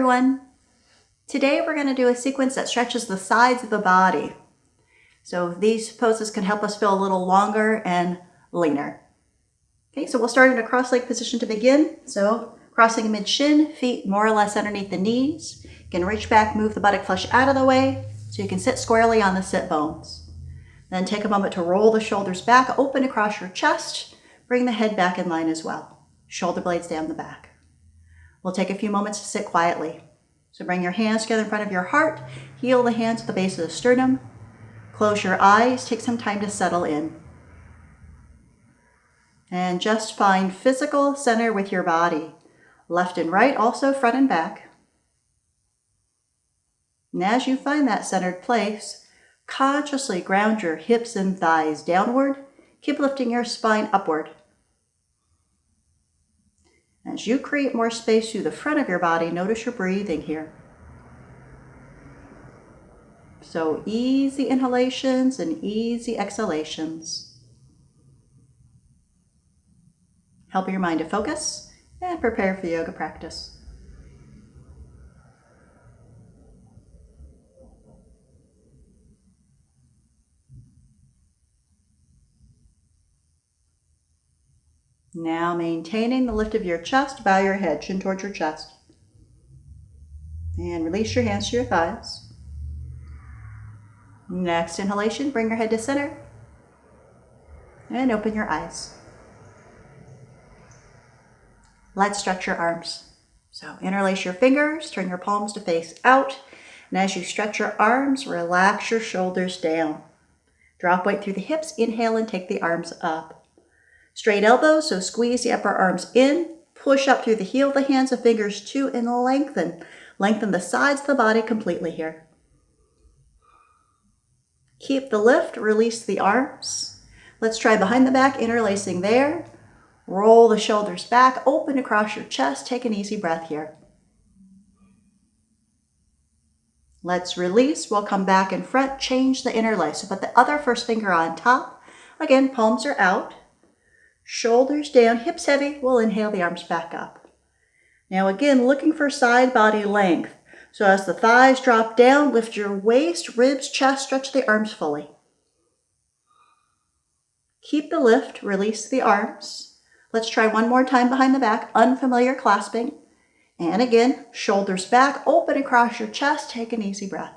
everyone. Today we're going to do a sequence that stretches the sides of the body. So these poses can help us feel a little longer and leaner. Okay, so we'll start in a cross-leg position to begin. So crossing mid-shin, feet more or less underneath the knees. You can reach back, move the buttock flesh out of the way so you can sit squarely on the sit bones. Then take a moment to roll the shoulders back, open across your chest. Bring the head back in line as well. Shoulder blades down the back. We'll take a few moments to sit quietly. So bring your hands together in front of your heart, heel the hands at the base of the sternum, close your eyes, take some time to settle in. And just find physical center with your body, left and right, also front and back. And as you find that centered place, consciously ground your hips and thighs downward, keep lifting your spine upward. As you create more space through the front of your body, notice your breathing here. So easy inhalations and easy exhalations. Help your mind to focus and prepare for yoga practice. Now maintaining the lift of your chest, bow your head, chin towards your chest. And release your hands to your thighs. Next inhalation, bring your head to center. And open your eyes. Let's stretch your arms. So interlace your fingers, turn your palms to face out. And as you stretch your arms, relax your shoulders down. Drop weight through the hips, inhale and take the arms up. Straight elbows, so squeeze the upper arms in, push up through the heel of the hands and fingers too, and lengthen. Lengthen the sides of the body completely here. Keep the lift, release the arms. Let's try behind the back, interlacing there. Roll the shoulders back, open across your chest, take an easy breath here. Let's release, we'll come back in front, change the interlace. So put the other first finger on top. Again, palms are out. Shoulders down, hips heavy, we'll inhale the arms back up. Now again, looking for side body length. So as the thighs drop down, lift your waist, ribs, chest, stretch the arms fully. Keep the lift, release the arms. Let's try one more time behind the back, unfamiliar clasping. And again, shoulders back, open across your chest, take an easy breath.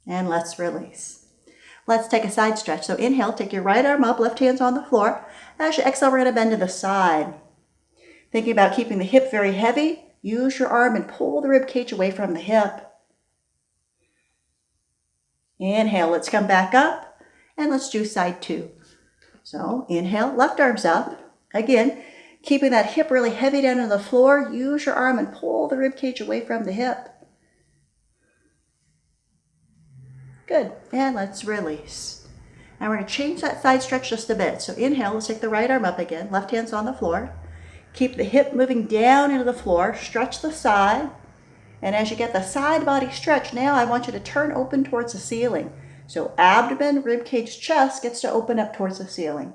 And let's release. Let's take a side stretch. So inhale, take your right arm up, left hand's on the floor. As you exhale, we're going to bend to the side. Thinking about keeping the hip very heavy, use your arm and pull the rib cage away from the hip. Inhale, let's come back up and let's do side two. So inhale, left arm's up. Again, keeping that hip really heavy down on the floor, use your arm and pull the rib cage away from the hip. Good, and let's release. Now we're going to change that side stretch just a bit. So inhale, let's take the right arm up again, left hand's on the floor. Keep the hip moving down into the floor, stretch the side. And as you get the side body stretch, now I want you to turn open towards the ceiling. So abdomen, rib cage, chest gets to open up towards the ceiling.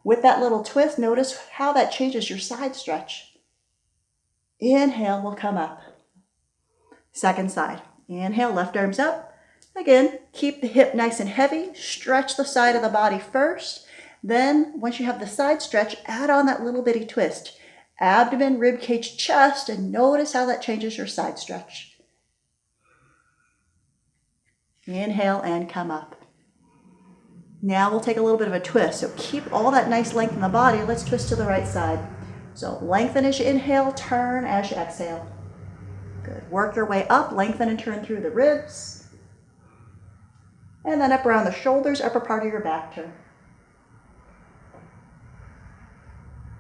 With that little twist, notice how that changes your side stretch. Inhale, we'll come up. Second side. Inhale, left arm's up. Again, keep the hip nice and heavy, stretch the side of the body first. Then, once you have the side stretch, add on that little bitty twist. Abdomen, rib cage, chest, and notice how that changes your side stretch. Inhale and come up. Now we'll take a little bit of a twist. So keep all that nice length in the body. Let's twist to the right side. So lengthen as you inhale, turn as you exhale. Good. Work your way up, lengthen and turn through the ribs. And then up around the shoulders, upper part of your back turn.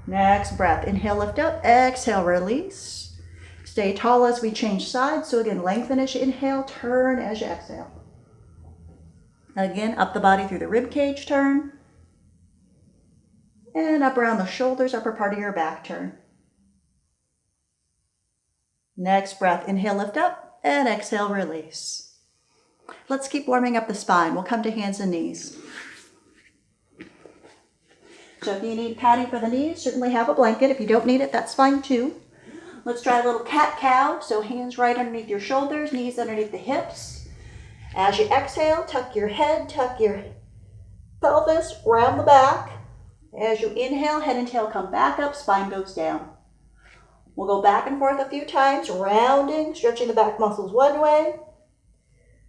Next breath, inhale, lift up, exhale, release. Stay tall as we change sides. So again, lengthen as you inhale, turn as you exhale. Again, up the body through the rib cage, turn. And up around the shoulders, upper part of your back turn. Next breath, inhale, lift up, and exhale, release. Let's keep warming up the spine. We'll come to hands and knees. So if you need padding for the knees, certainly have a blanket. If you don't need it, that's fine too. Let's try a little cat-cow. So hands right underneath your shoulders, knees underneath the hips. As you exhale, tuck your head, tuck your pelvis, round the back. As you inhale, head and tail come back up, spine goes down. We'll go back and forth a few times, rounding, stretching the back muscles one way,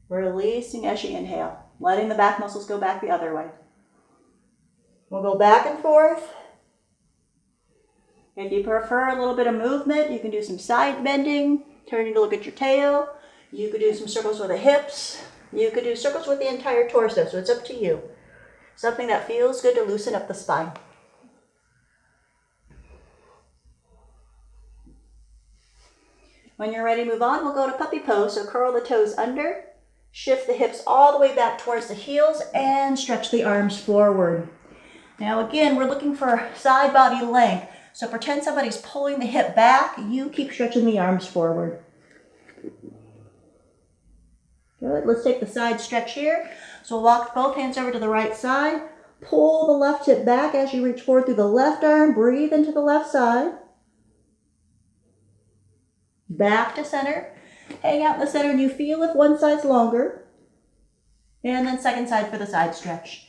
releasing as you inhale, letting the back muscles go back the other way. We'll go back and forth. If you prefer a little bit of movement, you can do some side bending, turning to look at your tail. You could do some circles with the hips. You could do circles with the entire torso, so it's up to you. Something that feels good to loosen up the spine. When you're ready to move on, we'll go to puppy pose. So curl the toes under, shift the hips all the way back towards the heels, and stretch the arms forward. Now again, we're looking for side body length. So pretend somebody's pulling the hip back. You keep stretching the arms forward. Good. Let's take the side stretch here. So walk both hands over to the right side. Pull the left hip back as you reach forward through the left arm. Breathe into the left side. Back to center. Hang out in the center and you feel if one side's longer. And then second side for the side stretch.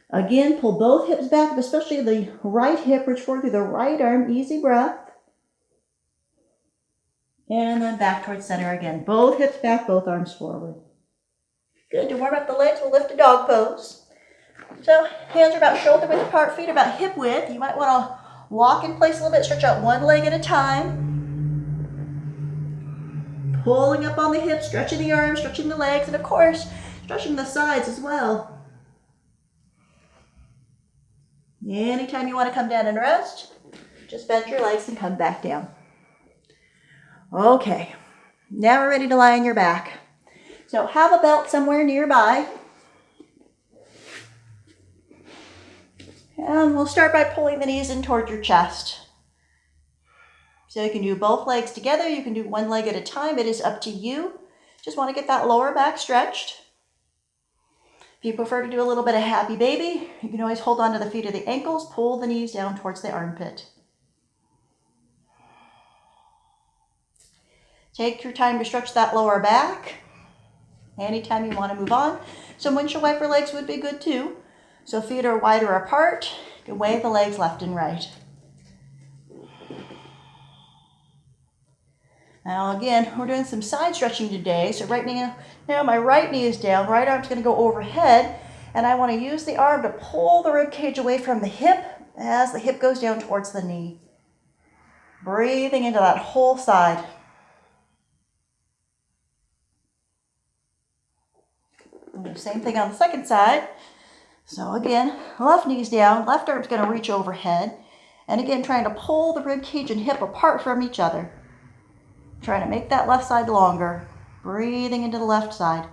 Again, pull both hips back, especially the right hip. Reach forward through the right arm. Easy breath. And then back towards center again. Both hips back, both arms forward. Good. To warm up the legs, we'll lift a dog pose. So hands are about shoulder width apart, feet about hip width. You might want to walk in place a little bit, stretch out one leg at a time. Pulling up on the hips, stretching the arms, stretching the legs, and of course, stretching the sides as well. Anytime you want to come down and rest, just bend your legs and come back down. Okay, now we're ready to lie on your back. So have a belt somewhere nearby. And we'll start by pulling the knees in toward your chest. So you can do both legs together. You can do one leg at a time. It is up to you. Just want to get that lower back stretched. If you prefer to do a little bit of happy baby, you can always hold on to the feet or the ankles. Pull the knees down towards the armpit. Take your time to stretch that lower back. Anytime you want to move on. Some windshield wiper legs would be good too. So feet are wider apart. You can wave the legs left and right. Now again, we're doing some side stretching today. So right now my right knee is down, right arm's going to go overhead, and I want to use the arm to pull the rib cage away from the hip as the hip goes down towards the knee. Breathing into that whole side. Same thing on the second side. So again, left knee's down, left arm's going to reach overhead, and again trying to pull the rib cage and hip apart from each other. Trying to make that left side longer. Breathing into the left side.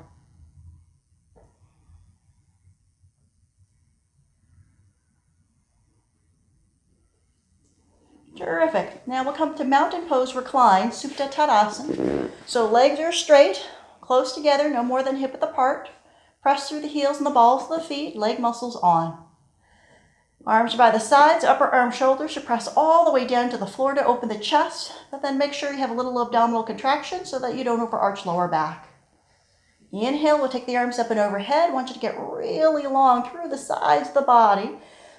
Terrific. Now we'll come to mountain pose recline, Supta Tadasana. So legs are straight, close together, no more than hip width apart. Press through the heels and the balls of the feet, leg muscles on. Arms by the sides, upper arm shoulders should press all the way down to the floor to open the chest, but then make sure you have a little abdominal contraction so that you don't overarch lower back. Inhale, we'll take the arms up and overhead. I want you to get really long through the sides of the body.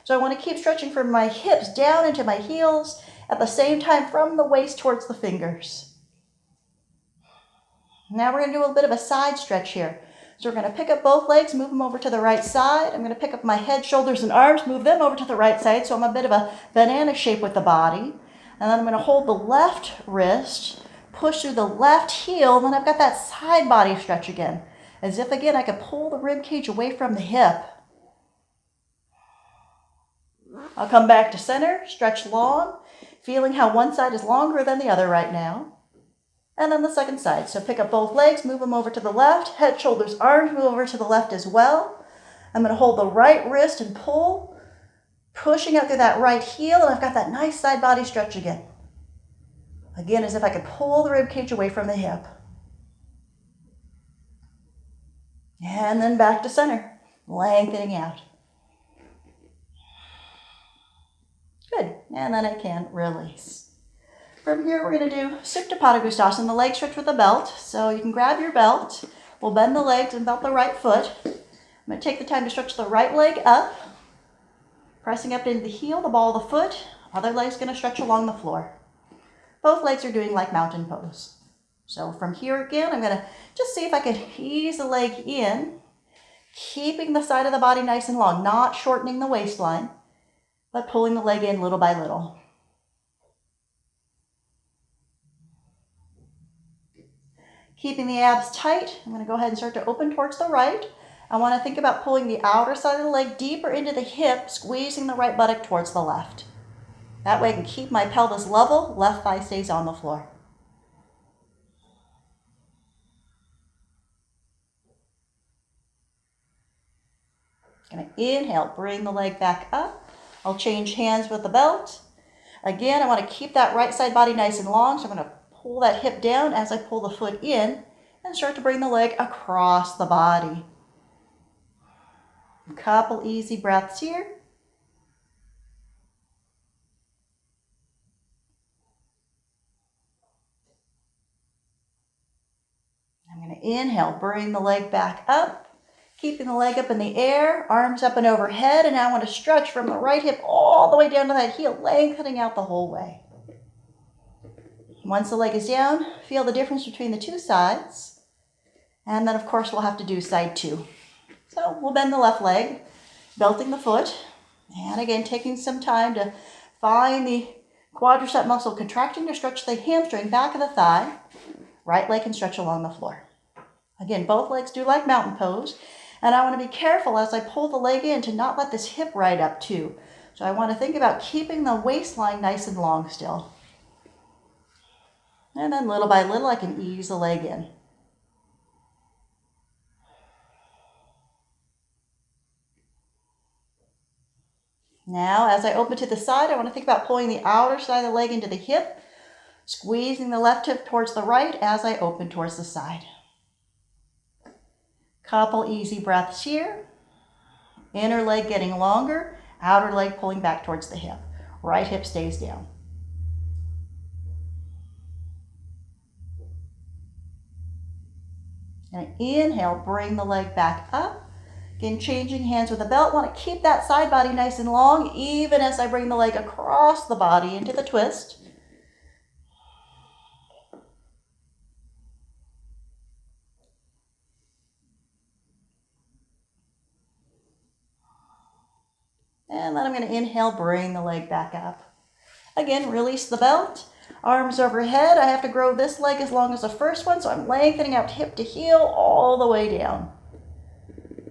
So I want to keep stretching from my hips down into my heels, at the same time from the waist towards the fingers. Now we're going to do a bit of a side stretch here. So we're going to pick up both legs, move them over to the right side. I'm going to pick up my head, shoulders, and arms, move them over to the right side. So I'm a bit of a banana shape with the body. And then I'm going to hold the left wrist, push through the left heel, and then I've got that side body stretch again. As if, again, I could pull the rib cage away from the hip. I'll come back to center, stretch long, feeling how one side is longer than the other right now. And then the second side. So pick up both legs, move them over to the left, head, shoulders, arms, move over to the left as well. I'm going to hold the right wrist and pull, pushing out through that right heel, and I've got that nice side body stretch again. Again, as if I could pull the rib cage away from the hip. And then back to center, lengthening out. Good, and then I can release. From here, we're going to do Supine the leg stretch with a belt. So you can grab your belt. We'll bend the legs and belt the right foot. I'm going to take the time to stretch the right leg up, pressing up into the heel, the ball of the foot. Other leg's going to stretch along the floor. Both legs are doing like mountain pose. So from here again, I'm going to just see if I can ease the leg in, keeping the side of the body nice and long, not shortening the waistline, but pulling the leg in little by little. Keeping the abs tight, I'm going to go ahead and start to open towards the right. I want to think about pulling the outer side of the leg deeper into the hip, squeezing the right buttock towards the left. That way I can keep my pelvis level, left thigh stays on the floor. Going to inhale, bring the leg back up. I'll change hands with the belt. Again, I want to keep that right side body nice and long, so I'm going to pull that hip down as I pull the foot in and start to bring the leg across the body. A couple easy breaths here. I'm going to inhale, bring the leg back up, keeping the leg up in the air, arms up and overhead, and now I want to stretch from the right hip all the way down to that heel, lengthening out the whole way. Once the leg is down, feel the difference between the two sides. And then, of course, we'll have to do side two. So we'll bend the left leg, belting the foot. And again, taking some time to find the quadricep muscle contracting to stretch the hamstring, back of the thigh. Right leg can stretch along the floor. Again, both legs do like mountain pose. And I want to be careful as I pull the leg in to not let this hip ride up too. So I want to think about keeping the waistline nice and long still. And then little by little, I can ease the leg in. Now, as I open to the side, I want to think about pulling the outer side of the leg into the hip, squeezing the left hip towards the right as I open towards the side. Couple easy breaths here. Inner leg getting longer, outer leg pulling back towards the hip. Right hip stays down. And inhale, bring the leg back up. Again, changing hands with the belt. Want to keep that side body nice and long, even as I bring the leg across the body into the twist. And then I'm going to inhale, bring the leg back up. Again, release the belt. Arms overhead. I have to grow this leg as long as the first one, so I'm lengthening out hip to heel all the way down.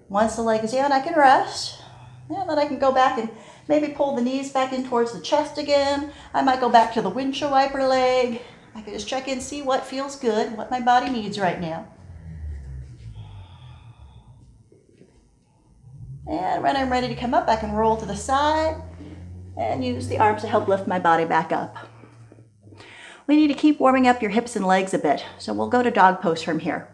Once the leg is down, I can rest. And then I can go back and maybe pull the knees back in towards the chest again. I might go back to the windshield wiper leg. I can just check in, see what feels good, what my body needs right now. And when I'm ready to come up, I can roll to the side and use the arms to help lift my body back up. We need to keep warming up your hips and legs a bit, so we'll go to dog pose from here.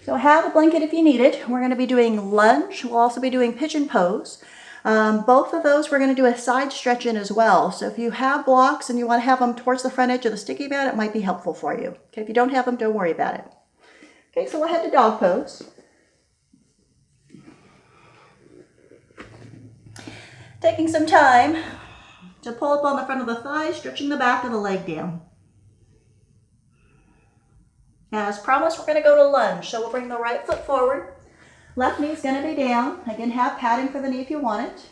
So have a blanket if you need it. We're going to be doing lunge. We'll also be doing pigeon pose. Both of those we're going to do a side stretch in as well. So if you have blocks and you want to have them towards the front edge of the sticky mat, it might be helpful for you. Okay, if you don't have them, don't worry about it. Okay, so we'll head to dog pose. Taking some time to pull up on the front of the thigh, stretching the back of the leg down. As promised, we're going to go to lunge. So we'll bring the right foot forward. Left knee is going to be down. Again, have padding for the knee if you want it.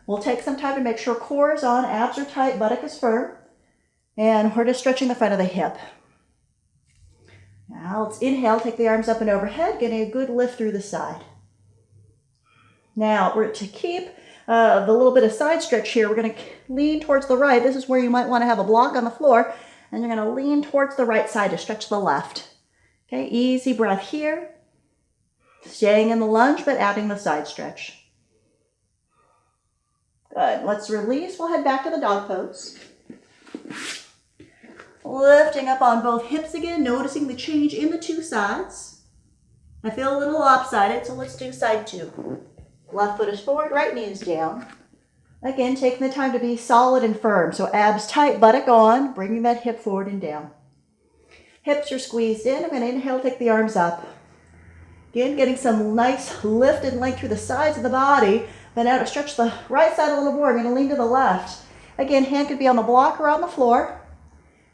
We'll take some time to make sure core is on, abs are tight, buttock is firm. And we're just stretching the front of the hip. Now let's inhale, take the arms up and overhead, getting a good lift through the side. Now, we're to keep the little bit of side stretch here, we're going to lean towards the right. This is where you might want to have a block on the floor, and you're going to lean towards the right side to stretch the left. Okay, easy breath here. Staying in the lunge, but adding the side stretch. Good. Let's release. We'll head back to the dog pose. Lifting up on both hips again, noticing the change in the two sides. I feel a little lopsided, so let's do side two. Left foot is forward, right knee is down. Again, taking the time to be solid and firm. So abs tight, buttock on, bringing that hip forward and down. Hips are squeezed in. I'm going to inhale, take the arms up. Again, getting some nice lift and length through the sides of the body. But now to stretch the right side a little more, I'm going to lean to the left. Again, hand could be on the block or on the floor.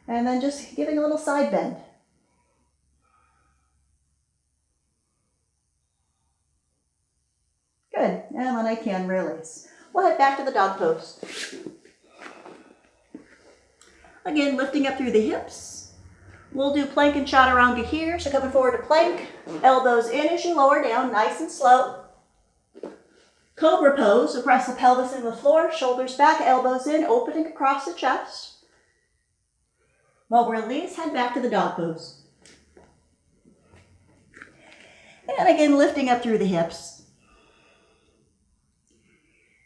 And then just giving a little side bend. Good. And then I can release. We'll head back to the dog pose. Again, lifting up through the hips. We'll do plank and chaturanga here. So coming forward to plank, elbows in as you lower down, nice and slow. Cobra pose, so press the pelvis into the floor, shoulders back, elbows in, opening across the chest. We'll release, head back to the dog pose. And again, lifting up through the hips.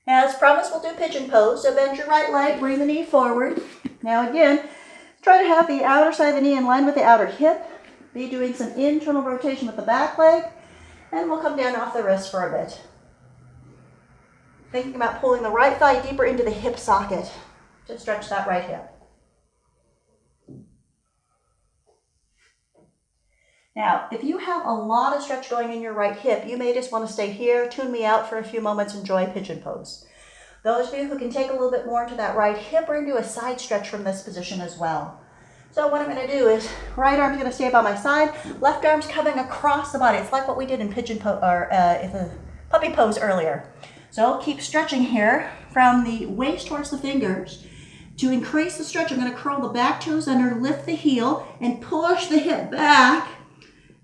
As promised, we'll do pigeon pose. So bend your right leg, bring the knee forward. Now again, try to have the outer side of the knee in line with the outer hip. Be doing some internal rotation with the back leg. And we'll come down off the wrist for a bit. Thinking about pulling the right thigh deeper into the hip socket to stretch that right hip. Now, if you have a lot of stretch going in your right hip, you may just want to stay here, tune me out for a few moments, enjoy pigeon pose. Those of you who can take a little bit more into that right hip, we're going to do a side stretch from this position as well. So what I'm going to do is, right arm's going to stay by my side, left arm's coming across the body. It's like what we did in pigeon pose or the puppy pose earlier. So keep stretching here from the waist towards the fingers. To increase the stretch, I'm going to curl the back toes under, lift the heel, and push the hip back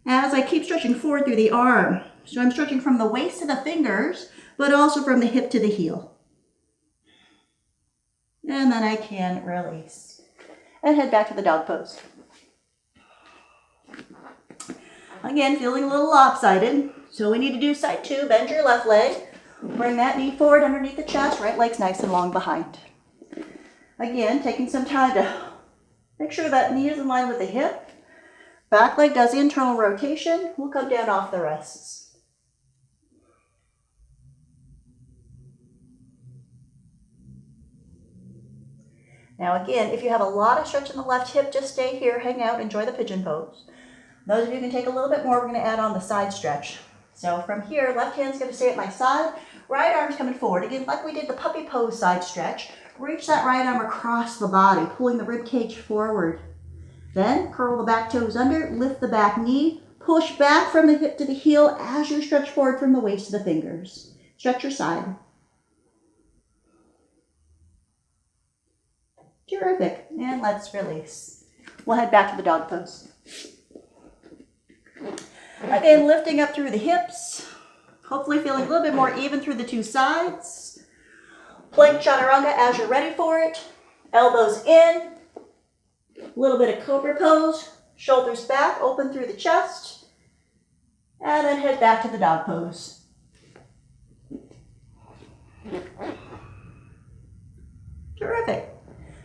as I keep stretching forward through the arm. So I'm stretching from the waist to the fingers, but also from the hip to the heel. And then I can release. And head back to the dog pose. Again, feeling a little lopsided. So we need to do side two. Bend your left leg. Bring that knee forward underneath the chest. Right leg's nice and long behind. Again, taking some time to make sure that knee is in line with the hip. Back leg does internal rotation. We'll come down off the wrists. Now again, if you have a lot of stretch in the left hip, just stay here, hang out, enjoy the pigeon pose. Those of you who can take a little bit more, we're going to add on the side stretch. So from here, left hand's going to stay at my side, right arm's coming forward. Again, like we did the puppy pose side stretch, reach that right arm across the body, pulling the rib cage forward. Then curl the back toes under, lift the back knee, push back from the hip to the heel as you stretch forward from the waist to the fingers. Stretch your side. Terrific. And let's release. We'll head back to the dog pose. Again, lifting up through the hips. Hopefully feeling a little bit more even through the two sides. Plank chaturanga as you're ready for it. Elbows in. A little bit of cobra pose. Shoulders back, open through the chest. And then head back to the dog pose. Terrific.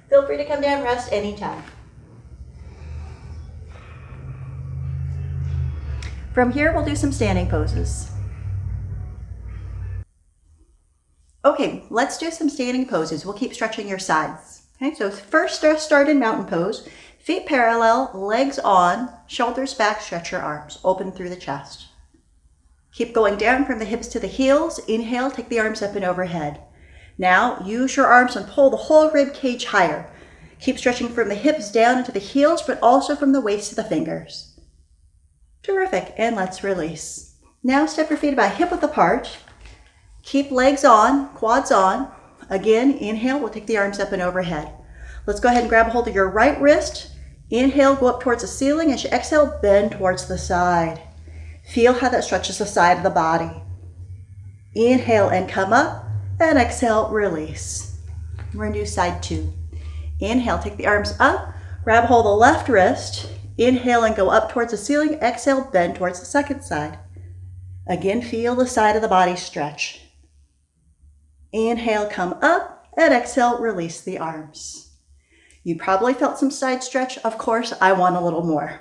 Feel free to come down and rest anytime. From here, we'll do some standing poses. Okay, let's do some standing poses. We'll keep stretching your sides. Okay, so first start in mountain pose. Feet parallel, legs on, shoulders back, stretch your arms, open through the chest. Keep going down from the hips to the heels. Inhale, take the arms up and overhead. Now, use your arms and pull the whole rib cage higher. Keep stretching from the hips down into the heels, but also from the waist to the fingers. Terrific, and let's release. Now step your feet about hip width apart. Keep legs on, quads on. Again, inhale, we'll take the arms up and overhead. Let's go ahead and grab a hold of your right wrist. Inhale, go up towards the ceiling. As you exhale, bend towards the side. Feel how that stretches the side of the body. Inhale and come up, and exhale, release. We're gonna do side two. Inhale, take the arms up, grab hold of the left wrist. Inhale and go up towards the ceiling. Exhale, bend towards the second side. Again, feel the side of the body stretch. Inhale, come up, and exhale, release the arms. You probably felt some side stretch. Of course, I want a little more.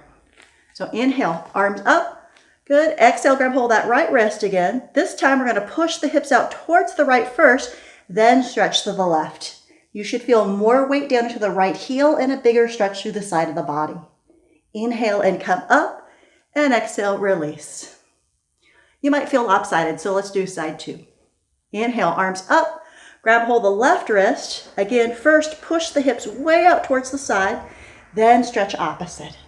So inhale, arms up. Good. Exhale, grab hold of that right wrist again. This time we're going to push the hips out towards the right first, Then stretch to the left. You should feel more weight down into the right heel and a bigger stretch through the side of the body. Inhale and come up, and exhale, release. You might feel lopsided, so let's do side 2. Inhale, arms up, grab hold of the left wrist. Again, first push the hips way out towards the side, then stretch opposite.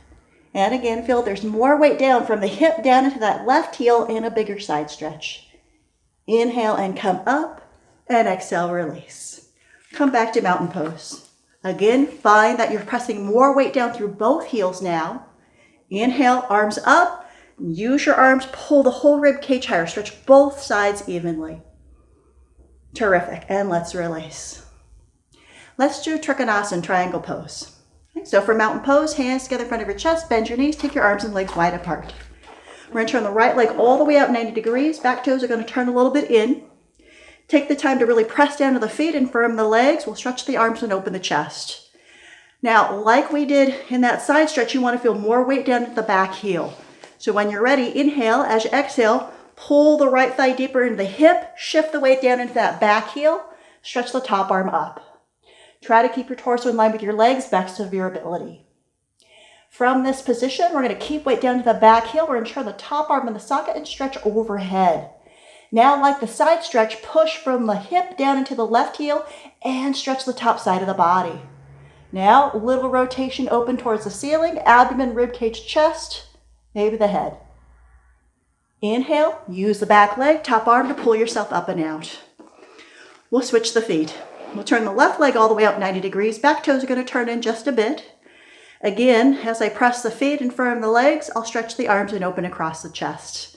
And again, feel there's more weight down from the hip down into that left heel and a bigger side stretch. Inhale and come up, and exhale, release. Come back to mountain pose. Again, find that you're pressing more weight down through both heels now. Inhale, arms up. Use your arms, pull the whole rib cage higher. Stretch both sides evenly. Terrific. And let's release. Let's do Trikonasana triangle pose. Okay, so for mountain pose, hands together in front of your chest, bend your knees, take your arms and legs wide apart. We're going to turn the right leg all the way out 90 degrees. Back toes are going to turn a little bit in. Take the time to really press down to the feet and firm the legs. We'll stretch the arms and open the chest. Now, like we did in that side stretch, you want to feel more weight down at the back heel. So when you're ready, inhale. As you exhale, pull the right thigh deeper into the hip. Shift the weight down into that back heel. Stretch the top arm up. Try to keep your torso in line with your legs, best of your ability. From this position, we're going to keep weight down to the back heel. We're going to turn the top arm in the socket and stretch overhead. Now, like the side stretch, push from the hip down into the left heel and stretch the top side of the body. Now, little rotation open towards the ceiling, abdomen, rib cage, chest, maybe the head. Inhale, use the back leg, top arm to pull yourself up and out. We'll switch the feet. We'll turn the left leg all the way out 90 degrees. Back toes are going to turn in just a bit. Again, as I press the feet and firm the legs, I'll stretch the arms and open across the chest.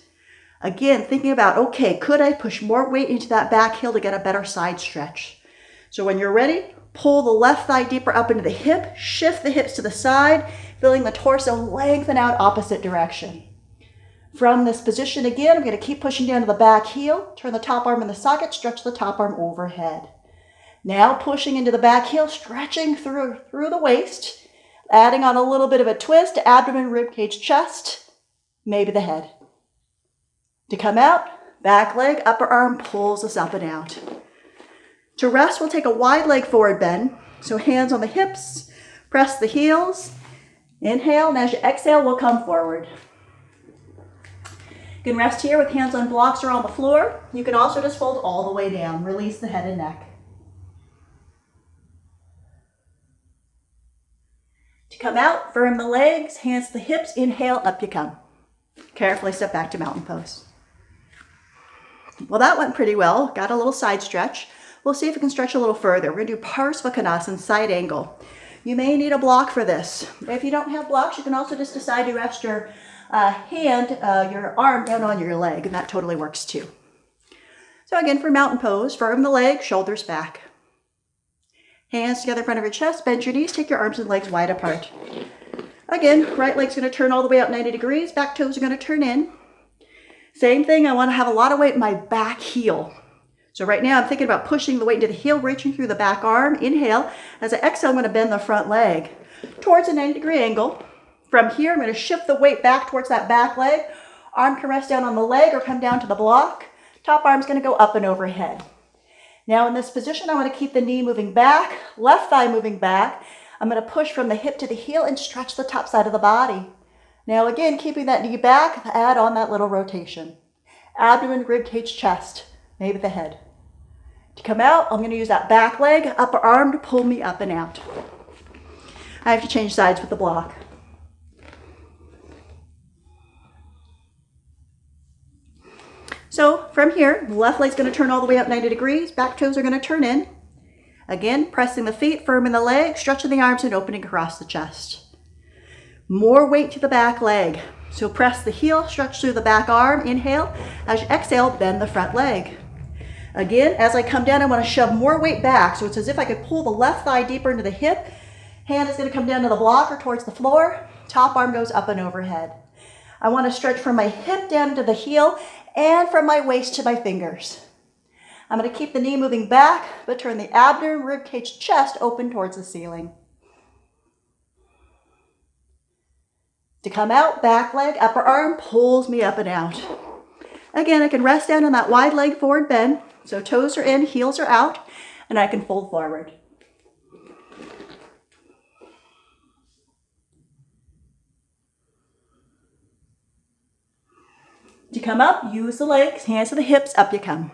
Again, thinking about, okay, could I push more weight into that back heel to get a better side stretch? So when you're ready, pull the left thigh deeper up into the hip, shift the hips to the side, feeling the torso lengthen out opposite direction. From this position again, I'm going to keep pushing down to the back heel, turn the top arm in the socket, stretch the top arm overhead. Now pushing into the back heel, stretching through the waist, adding on a little bit of a twist, abdomen, rib cage, chest, maybe the head. To come out, back leg, upper arm pulls us up and out. To rest, we'll take a wide leg forward bend. So hands on the hips, press the heels, inhale, and as you exhale, we'll come forward. You can rest here with hands on blocks or on the floor. You can also just fold all the way down. Release the head and neck. To come out, firm the legs, hands to the hips, inhale, up you come. Carefully step back to mountain pose. Well, that went pretty well. Got a little side stretch. We'll see if we can stretch a little further. We're going to do Parsvakonasana, side angle. You may need a block for this. If you don't have blocks, you can also just decide to rest your your arm down on your leg, and that totally works too. So again, for mountain pose, firm the leg, shoulders back. Hands together in front of your chest, bend your knees, take your arms and legs wide apart. Again, right leg's going to turn all the way out 90 degrees, back toes are going to turn in. Same thing, I want to have a lot of weight in my back heel. So right now I'm thinking about pushing the weight into the heel, reaching through the back arm. Inhale. As I exhale, I'm going to bend the front leg towards a 90-degree angle. From here, I'm going to shift the weight back towards that back leg. Arm can rest down on the leg or come down to the block. Top arm's going to go up and overhead. Now in this position, I want to keep the knee moving back, left thigh moving back. I'm going to push from the hip to the heel and stretch the top side of the body. Now again, keeping that knee back, add on that little rotation. Abdomen, rib cage, chest, maybe the head. To come out, I'm going to use that back leg, upper arm to pull me up and out. I have to change sides with the block. So from here, the left leg's going to turn all the way up 90 degrees, back toes are going to turn in. Again, pressing the feet, firming the leg, stretching the arms and opening across the chest. More weight to the back leg. So press the heel, stretch through the back arm, inhale. As you exhale, bend the front leg. Again, as I come down, I want to shove more weight back. So it's as if I could pull the left thigh deeper into the hip. Hand is going to come down to the block or towards the floor. Top arm goes up and overhead. I want to stretch from my hip down into the heel and from my waist to my fingers. I'm going to keep the knee moving back, but turn the abdomen, rib cage, chest open towards the ceiling. To come out, back leg, upper arm pulls me up and out. Again, I can rest down on that wide leg forward bend. So toes are in, heels are out, and I can fold forward. To come up, use the legs, hands to the hips, up you come.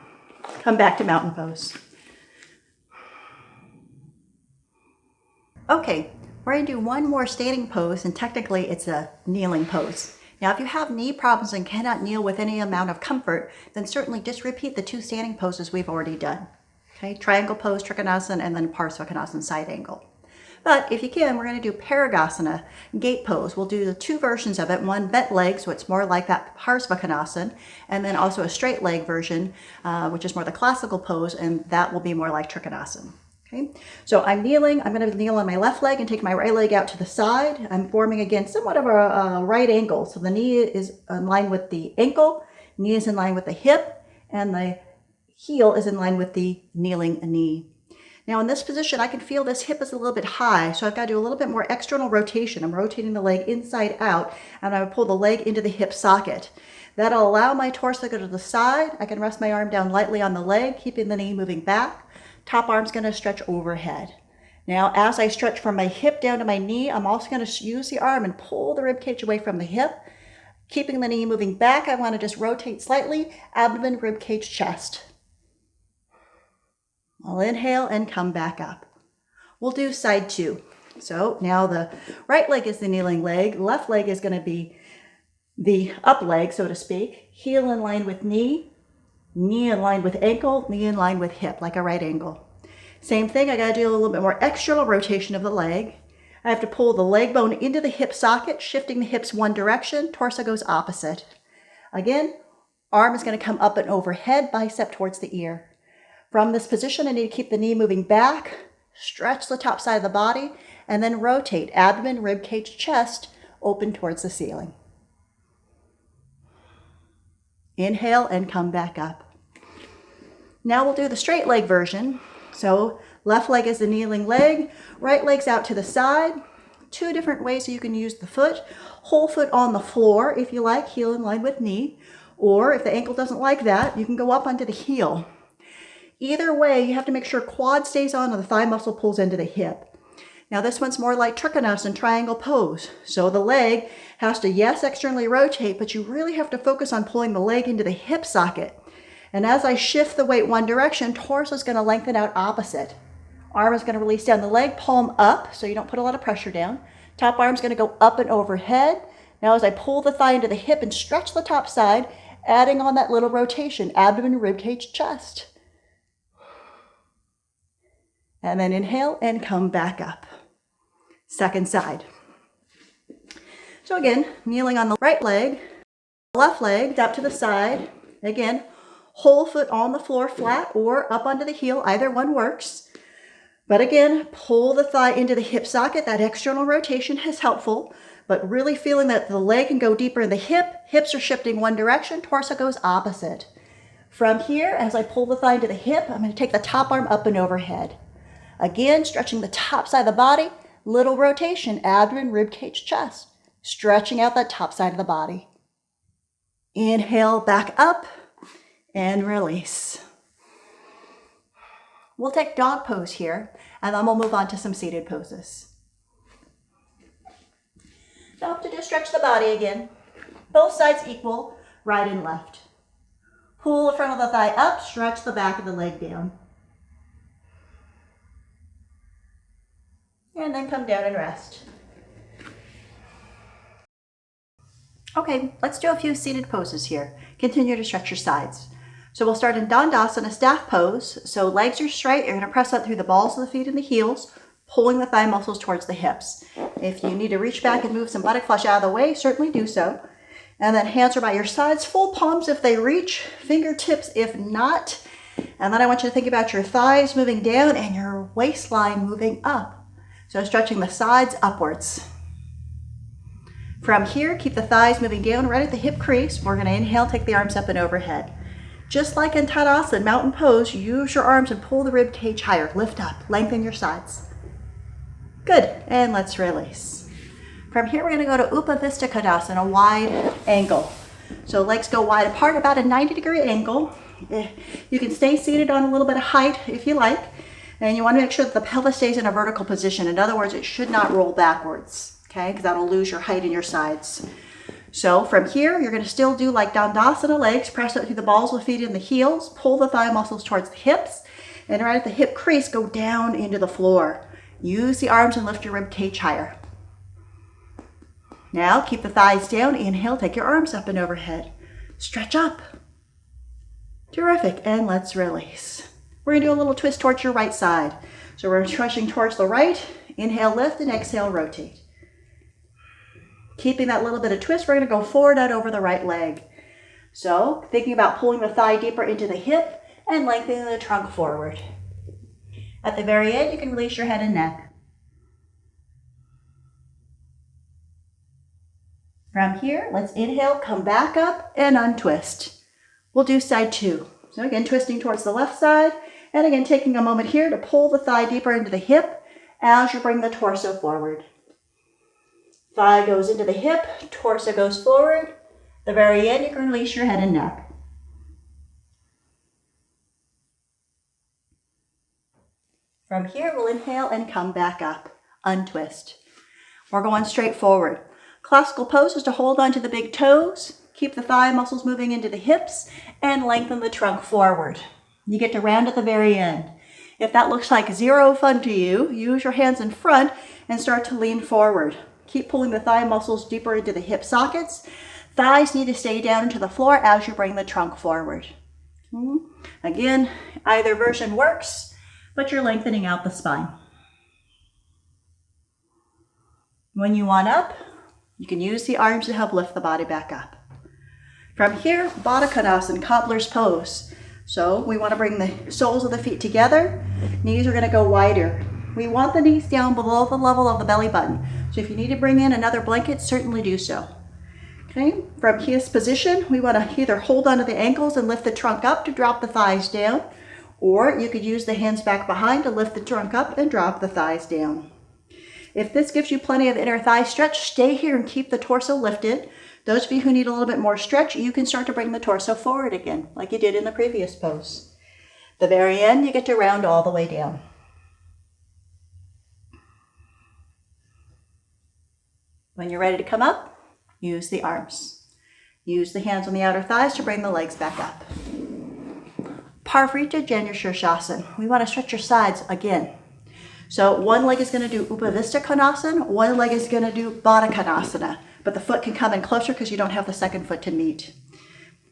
Come back to mountain pose. Okay, we're going to do one more standing pose, and technically it's a kneeling pose. Now, if you have knee problems and cannot kneel with any amount of comfort, then certainly just repeat the 2 standing poses we've already done. Okay, triangle pose, Trikonasana, and then Parsvakonasana, side angle. But if you can, we're going to do Parigasana, gate pose. We'll do the 2 versions of it, one bent leg, so it's more like that Parsvakonasana, and then also a straight leg version, which is more the classical pose, and that will be more like Trikonasana. Okay, so I'm kneeling. I'm going to kneel on my left leg and take my right leg out to the side. I'm forming, again, somewhat of a right angle. So the knee is in line with the ankle, knee is in line with the hip, and the heel is in line with the kneeling knee. Now in this position, I can feel this hip is a little bit high, so I've got to do a little bit more external rotation. I'm rotating the leg inside out, and I would pull the leg into the hip socket. That'll allow my torso to go to the side. I can rest my arm down lightly on the leg, keeping the knee moving back. Top arm's going to stretch overhead. Now, as I stretch from my hip down to my knee, I'm also going to use the arm and pull the rib cage away from the hip. Keeping the knee moving back, I want to just rotate slightly, abdomen, rib cage, chest. I'll inhale and come back up. We'll do side 2. So now the right leg is the kneeling leg, left leg is going to be the up leg, so to speak, heel in line with knee, knee in line with ankle, knee in line with hip, like a right angle. Same thing, I gotta do a little bit more external rotation of the leg. I have to pull the leg bone into the hip socket, shifting the hips one direction, torso goes opposite. Again, arm is gonna come up and overhead, bicep towards the ear. From this position, I need to keep the knee moving back, stretch the top side of the body, and then rotate, abdomen, rib cage, chest, open towards the ceiling. Inhale and come back up. Now we'll do the straight leg version. So left leg is the kneeling leg, right leg's out to the side. 2 different ways you can use the foot. Whole foot on the floor if you like, heel in line with knee. Or if the ankle doesn't like that, you can go up onto the heel. Either way, you have to make sure quad stays on and the thigh muscle pulls into the hip. Now this one's more like Trikonasana, triangle pose. So the leg has to, yes, externally rotate, but you really have to focus on pulling the leg into the hip socket. And as I shift the weight one direction, torso is going to lengthen out opposite. Arm is going to release down the leg, palm up, so you don't put a lot of pressure down. Top arm's going to go up and overhead. Now as I pull the thigh into the hip and stretch the top side, adding on that little rotation, abdomen, rib cage, chest. And then inhale and come back up. Second side. So again, kneeling on the right leg, left leg up to the side. Again, whole foot on the floor flat or up onto the heel, either one works. But again, pull the thigh into the hip socket. That external rotation is helpful, but really feeling that the leg can go deeper in the hip. Hips are shifting one direction, torso goes opposite. From here, as I pull the thigh into the hip, I'm going to take the top arm up and overhead. Again, stretching the top side of the body, little rotation, abdomen, rib cage, chest. Stretching out that top side of the body. Inhale, back up, and release. We'll take dog pose here, and then we'll move on to some seated poses. Now to just stretch the body again. Both sides equal, right and left. Pull the front of the thigh up, stretch the back of the leg down. And then come down and rest. Okay, let's do a few seated poses here. Continue to stretch your sides. So we'll start in Dandasana, staff pose. So legs are straight, you're gonna press up through the balls of the feet and the heels, pulling the thigh muscles towards the hips. If you need to reach back and move some buttock flesh out of the way, certainly do so. And then hands are by your sides, full palms if they reach, fingertips if not. And then I want you to think about your thighs moving down and your waistline moving up. So stretching the sides upwards. From here, keep the thighs moving down right at the hip crease. We're gonna inhale, take the arms up and overhead. Just like in Tadasana, mountain pose, use your arms and pull the rib cage higher. Lift up, lengthen your sides. Good, and let's release. From here, we're gonna go to Upavistha Kodasana, a wide angle. So legs go wide apart, about a 90-degree angle. You can stay seated on a little bit of height if you like. And you want to make sure that the pelvis stays in a vertical position. In other words, it should not roll backwards, okay? Because that'll lose your height in your sides. So from here, you're going to still do like Dandasana legs, press up through the balls of the feet and the heels, pull the thigh muscles towards the hips, and right at the hip crease, go down into the floor. Use the arms and lift your rib cage higher. Now keep the thighs down. Inhale, take your arms up and overhead. Stretch up. Terrific, and let's release. We're going to do a little twist towards your right side. So we're stretching towards the right. Inhale, lift, and exhale, rotate. Keeping that little bit of twist, we're going to go forward out over the right leg. So thinking about pulling the thigh deeper into the hip and lengthening the trunk forward. At the very end, you can release your head and neck. From here, let's inhale, come back up and untwist. We'll do side two. So again, twisting towards the left side, and again, taking a moment here to pull the thigh deeper into the hip as you bring the torso forward. Thigh goes into the hip, torso goes forward. The very end, you can release your head and neck. From here, we'll inhale and come back up. Untwist. We're going straight forward. Classical pose is to hold on to the big toes, keep the thigh muscles moving into the hips, and lengthen the trunk forward. You get to round at the very end. If that looks like zero fun to you, use your hands in front and start to lean forward. Keep pulling the thigh muscles deeper into the hip sockets. Thighs need to stay down into the floor as you bring the trunk forward. Again, either version works, but you're lengthening out the spine. When you want up, you can use the arms to help lift the body back up. From here, Baddha Konasana, cobbler's pose. So we want to bring the soles of the feet together. Knees are going to go wider. We want the knees down below the level of the belly button. So if you need to bring in another blanket, certainly do so. Okay, from this position, we want to either hold onto the ankles and lift the trunk up to drop the thighs down, or you could use the hands back behind to lift the trunk up and drop the thighs down. If this gives you plenty of inner thigh stretch, stay here and keep the torso lifted. Those of you who need a little bit more stretch, you can start to bring the torso forward again, like you did in the previous pose. The very end, you get to round all the way down. When you're ready to come up, use the arms. Use the hands on the outer thighs to bring the legs back up. Parvrita Janu Shirshasana. We want to stretch your sides again. So one leg is going to do Upavista Konasana, one leg is going to do Baddha Konasana, but the foot can come in closer because you don't have the second foot to meet.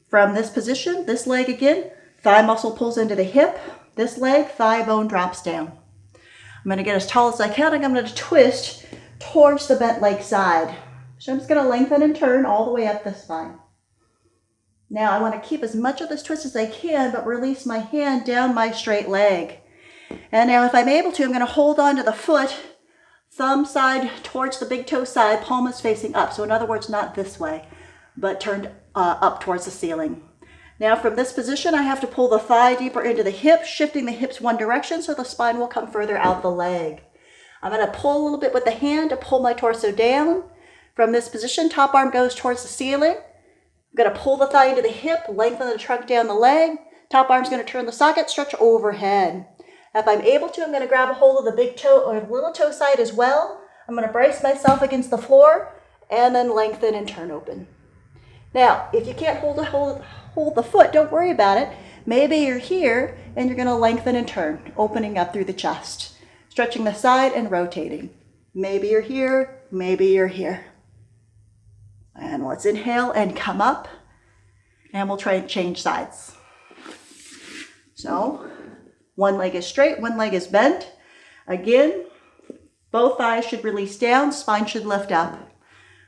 From this position, this leg again, thigh muscle pulls into the hip, this leg, thigh bone drops down. I'm going to get as tall as I can, and I'm going to twist towards the bent leg side. So I'm just going to lengthen and turn all the way up the spine. Now I want to keep as much of this twist as I can, but release my hand down my straight leg. And now if I'm able to, I'm going to hold on to the foot, thumb side towards the big toe side, palm is facing up. So in other words, not this way, but turned up towards the ceiling. Now from this position, I have to pull the thigh deeper into the hip, shifting the hips one direction so the spine will come further out the leg. I'm going to pull a little bit with the hand to pull my torso down. From this position, top arm goes towards the ceiling. I'm going to pull the thigh into the hip, lengthen the trunk down the leg. Top arm's going to turn the socket, stretch overhead. If I'm able to, I'm going to grab a hold of the big toe or the little toe side as well. I'm going to brace myself against the floor and then lengthen and turn open. Now, if you can't hold the foot, don't worry about it. Maybe you're here and you're going to lengthen and turn, opening up through the chest, stretching the side and rotating. Maybe you're here, maybe you're here. And let's inhale and come up, and we'll try and change sides. So one leg is straight, one leg is bent. Again, both thighs should release down, spine should lift up.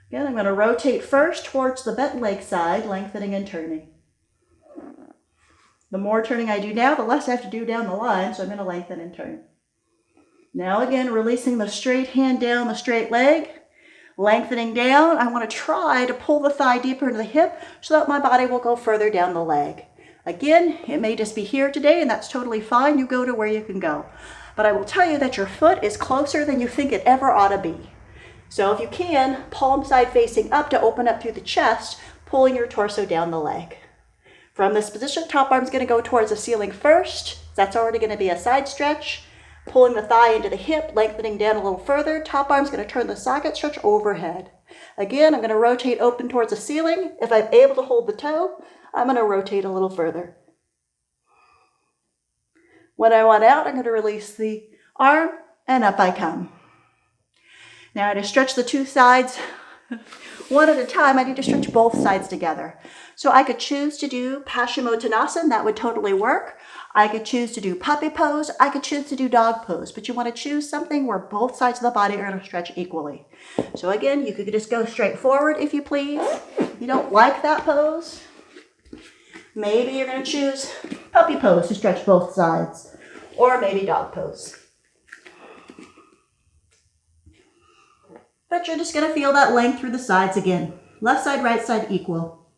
Again, I'm going to rotate first towards the bent leg side, lengthening and turning. The more turning I do now, the less I have to do down the line, so I'm going to lengthen and turn. Now again, releasing the straight hand down the straight leg, lengthening down. I want to try to pull the thigh deeper into the hip so that my body will go further down the leg. Again, it may just be here today, and that's totally fine. You go to where you can go. But I will tell you that your foot is closer than you think it ever ought to be. So if you can, palm side facing up to open up through the chest, pulling your torso down the leg. From this position, top arm's going to go towards the ceiling first. That's already going to be a side stretch. Pulling the thigh into the hip, lengthening down a little further. Top arm's going to turn the socket, stretch overhead. Again, I'm going to rotate open towards the ceiling. If I'm able to hold the toe, I'm going to rotate a little further. When I want out, I'm going to release the arm and up I come. Now I just stretch the two sides one at a time. I need to stretch both sides together. So I could choose to do Paschimottanasana, that would totally work. I could choose to do puppy pose. I could choose to do dog pose, but you want to choose something where both sides of the body are going to stretch equally. So again, you could just go straight forward if you please. If you don't like that pose, maybe you're going to choose puppy pose to stretch both sides, or maybe dog pose. But you're just going to feel that length through the sides again. Left side, right side equal.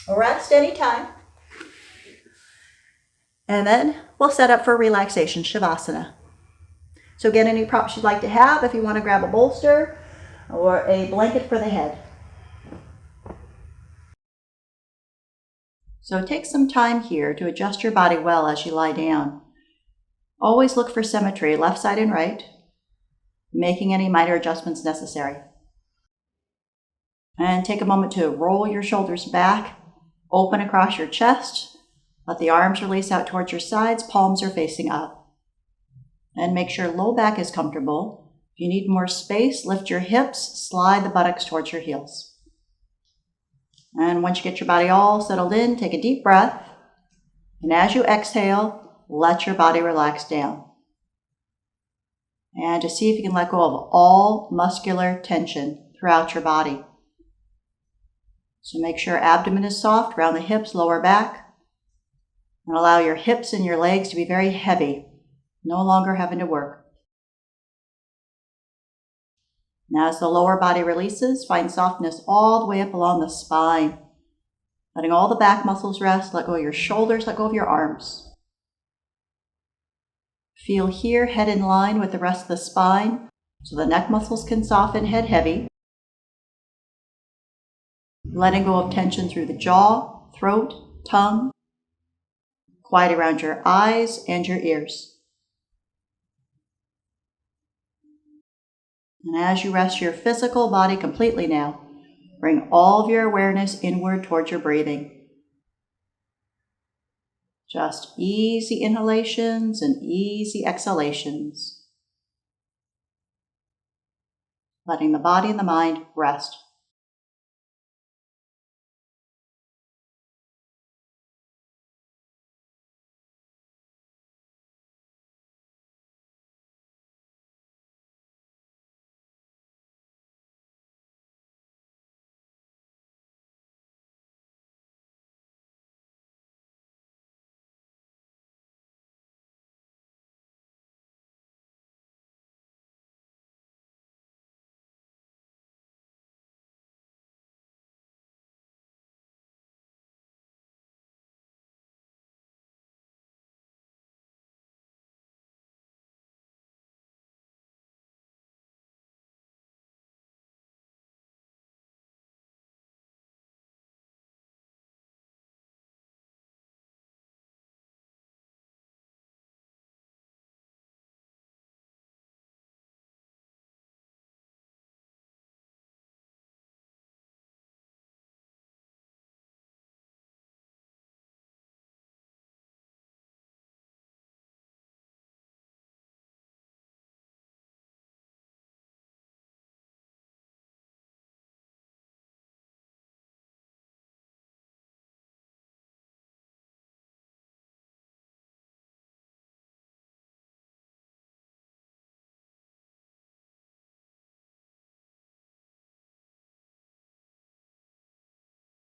Rest anytime. And then we'll set up for relaxation, Shavasana. So again, any props you'd like to have, if you want to grab a bolster or a blanket for the head. So take some time here to adjust your body well as you lie down. Always look for symmetry, left side and right, making any minor adjustments necessary. And take a moment to roll your shoulders back, open across your chest, let the arms release out towards your sides, palms are facing up. And make sure low back is comfortable. If you need more space, lift your hips, slide the buttocks towards your heels. And once you get your body all settled in, take a deep breath. And as you exhale, let your body relax down. And just see if you can let go of all muscular tension throughout your body. So make sure abdomen is soft around the hips, lower back. And allow your hips and your legs to be very heavy, no longer having to work. Now as the lower body releases, find softness all the way up along the spine. Letting all the back muscles rest, let go of your shoulders, let go of your arms. Feel here, head in line with the rest of the spine, so the neck muscles can soften, head heavy. Letting go of tension through the jaw, throat, tongue. Quiet around your eyes and your ears. And as you rest your physical body completely now, bring all of your awareness inward towards your breathing. Just easy inhalations and easy exhalations. Letting the body and the mind rest.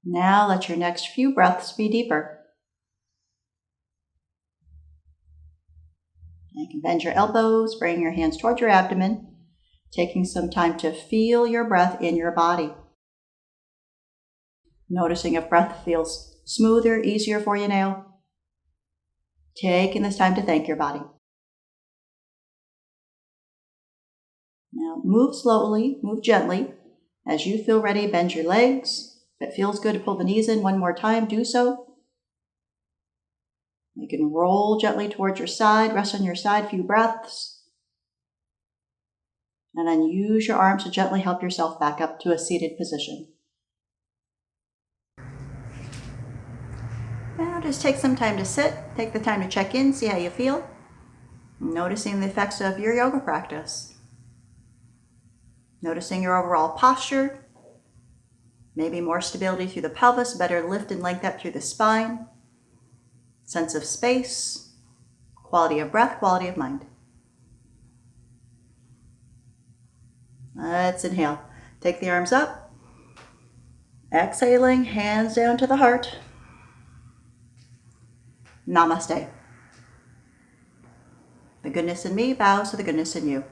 Now let your next few breaths be deeper. You can bend your elbows, bring your hands toward your abdomen, taking some time to feel your breath in your body. Noticing if breath feels smoother, easier for you now. Taking this time to thank your body. Now move slowly, move gently. As you feel ready, bend your legs. If it feels good to pull the knees in one more time, do so. You can roll gently towards your side, rest on your side a few breaths. And then use your arms to gently help yourself back up to a seated position. Now just take some time to sit, take the time to check in, see how you feel. Noticing the effects of your yoga practice. Noticing your overall posture. Maybe more stability through the pelvis, better lift and length up through the spine. Sense of space, quality of breath, quality of mind. Let's inhale. Take the arms up. Exhaling, hands down to the heart. Namaste. The goodness in me bows to the goodness in you.